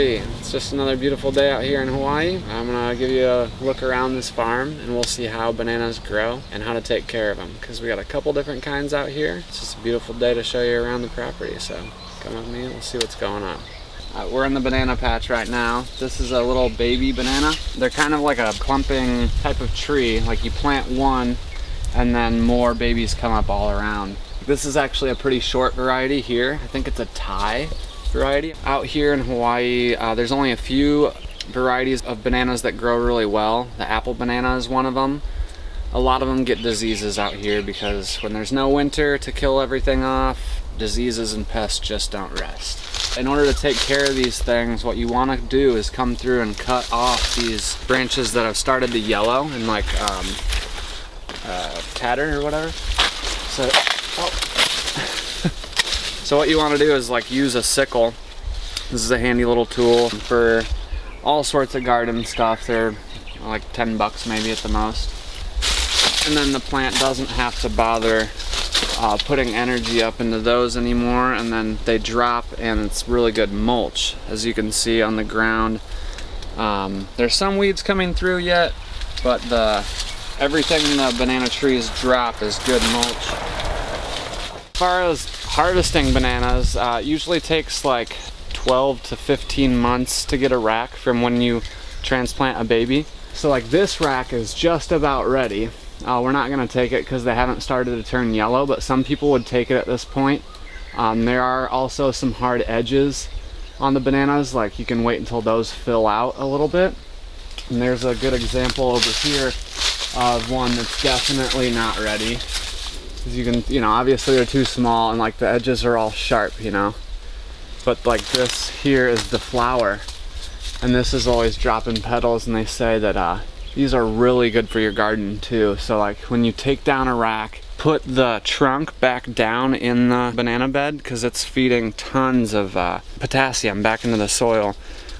tree. It's just another beautiful day out here in Hawaii. I'm gonna give you a look around this farm and we'll see how bananas grow and how to take care of them, because we got a couple different kinds out here. It's just a beautiful day to show you around the property, so come with me and we'll see what's going on. We're in the banana patch right now. This is a little baby banana. They're kind of like a clumping type of tree, like you plant one and then more babies come up all around. This is actually a pretty short variety here. I think it's a Thai variety. Out here in Hawaii, there's only a few varieties of bananas that grow really well. The apple banana is one of them. A lot of them get diseases out here because when there's no winter to kill everything off, diseases and pests just don't rest. In order to take care of these things, what you want to do is come through and cut off these branches that have started to yellow and like tatter or whatever. So, so what you want to do is like use a sickle. This is a handy little tool for all sorts of garden stuff. They're like 10 bucks maybe at the most. And then the plant doesn't have to bother putting energy up into those anymore, and then they drop and it's really good mulch. As you can see on the ground, there's some weeds coming through yet, but everything in the banana trees drop is good mulch. As far as harvesting bananas, it usually takes like 12 to 15 months to get a rack from when you transplant a baby. So like this rack is just about ready. We're not going to take it because they haven't started to turn yellow, but some people would take it at this point. There are also some hard edges on the bananas, like you can wait until those fill out a little bit. And there's a good example over here of one that's definitely not ready. As you can, obviously they're too small and like the edges are all sharp, But like this here is the flower, and this is always dropping petals, and they say that these are really good for your garden too. So like when you take down a rack, put the trunk back down in the banana bed because it's feeding tons of potassium back into the soil,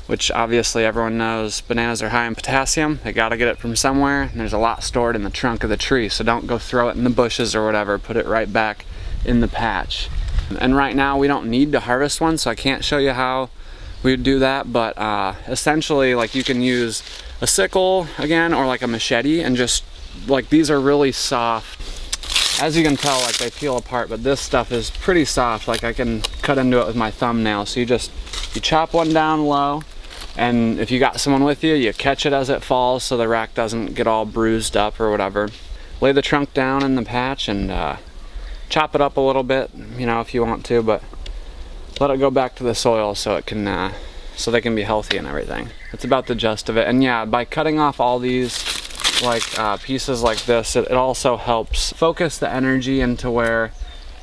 which obviously everyone knows bananas are high in potassium. They gotta get it from somewhere, and there's a lot stored in the trunk of the tree, so don't go throw it in the bushes or whatever. Put it right back in the patch. And right now we don't need to harvest one, so I can't show you how we would do that, but essentially like you can use a sickle again or like a machete, and just like these are really soft. As you can tell, like they peel apart, but this stuff is pretty soft. Like I can cut into it with my thumbnail. So you chop one down low, and if you got someone with you, you catch it as it falls so the rack doesn't get all bruised up or whatever. Lay the trunk down in the patch and chop it up a little bit, if you want to, but let it go back to the soil so it can so they can be healthy and everything. That's about the gist of it. And yeah, by cutting off all these like pieces like this, it also helps focus the energy into where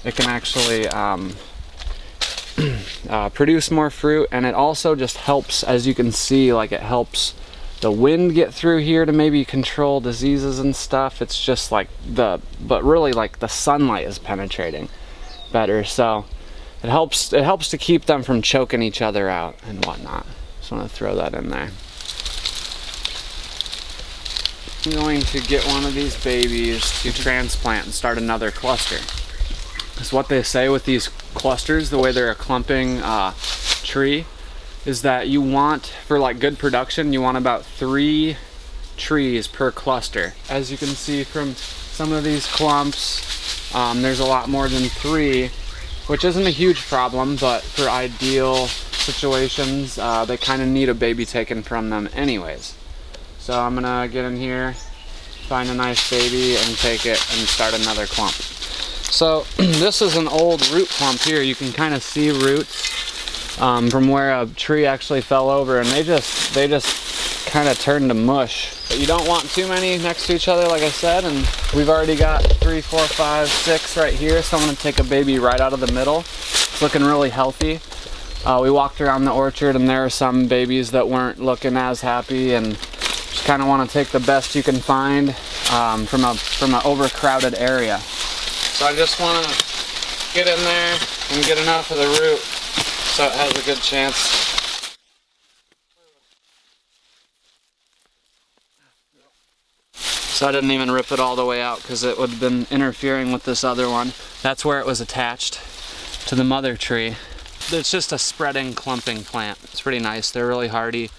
it can actually produce more fruit. And it also just helps, as you can see, like it helps the wind get through here to maybe control diseases and stuff. It's just like but really like the sunlight is penetrating better, so it helps to keep them from choking each other out and whatnot. Just want to throw that in there. I'm going to get one of these babies to transplant and start another cluster. Because what they say with these clusters, the way they're a clumping tree, is that you want, for like good production, you want about 3 trees per cluster. As you can see from some of these clumps, there's a lot more than 3, which isn't a huge problem, but for ideal situations, they kind of need a baby taken from them anyways. So I'm gonna get in here, find a nice baby, and take it and start another clump. So this is an old root clump here. You can kind of see roots from where a tree actually fell over, and they just kind of turned to mush. But you don't want too many next to each other, like I said, and we've already got 3, 4, 5, 6 right here, so I'm gonna take a baby right out of the middle. It's looking really healthy. We walked around the orchard and there are some babies that weren't looking as happy, and just kind of want to take the best you can find from an overcrowded area. So I just want to get in there and get enough of the root so it has a good chance. So I didn't even rip it all the way out because it would have been interfering with this other one. That's where it was attached to the mother tree. it's just a spreading, clumping plant. It's pretty nice. They're really hardy.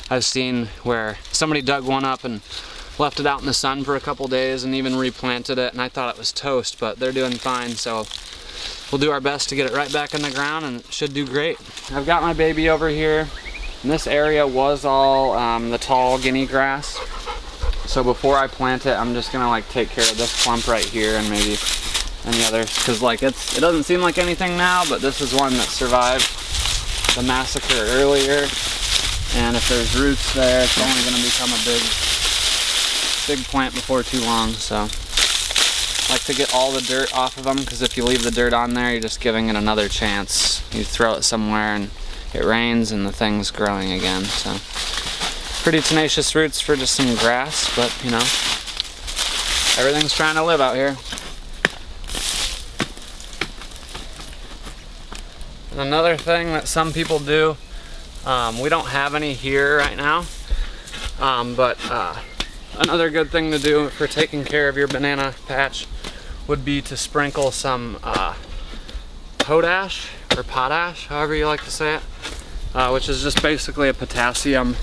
I've seen where somebody dug one up and left it out in the sun for a couple days and even replanted it, and I thought it was toast, but they're doing fine, so we'll do our best to get it right back in the ground, and it should do great. I've got my baby over here, and this area was all the tall guinea grass. So before I plant it, I'm just gonna like take care of this clump right here and maybe any others, because like it doesn't seem like anything now, but this is one that survived the massacre earlier, and if there's roots there, it's only gonna become a big plant before too long. So I like to get all the dirt off of them, because if you leave the dirt on there, you're just giving it another chance. You throw it somewhere and it rains and the thing's growing again. So pretty tenacious roots for just some grass, but you know, everything's trying to live out here. And another thing that some people do, we don't have any here right now, but another good thing to do for taking care of your banana patch would be to sprinkle some potash or potash, however you like to say it, which is just basically a potassium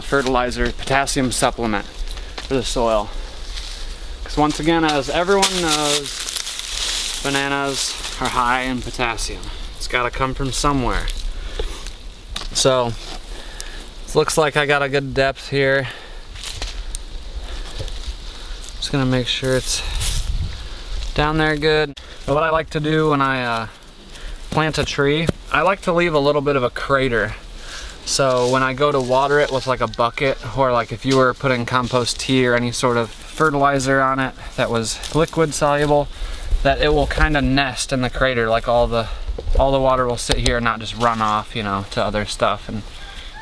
fertilizer, potassium supplement for the soil. Because once again, as everyone knows, bananas are high in potassium. It's got to come from somewhere. So it looks like I got a good depth here. Just gonna make sure it's down there good. But what I like to do when I plant a tree, I like to leave a little bit of a crater. So when I go to water it with like a bucket, or like if you were putting compost tea or any sort of fertilizer on it that was liquid soluble, that it will kind of nest in the crater, like all the water will sit here and not just run off, you know, to other stuff. And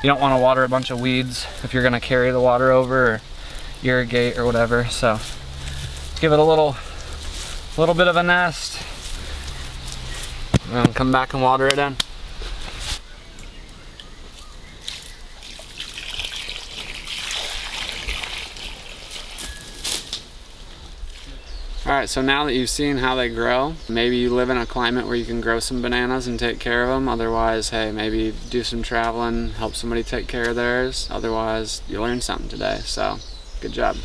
you don't want to water a bunch of weeds if you're going to carry the water over or irrigate or whatever. So give it a little bit of a nest and come back and water it in. Alright, so now that you've seen how they grow, maybe you live in a climate where you can grow some bananas and take care of them. Otherwise, hey, maybe do some traveling, help somebody take care of theirs. Otherwise, you learned something today, so good job.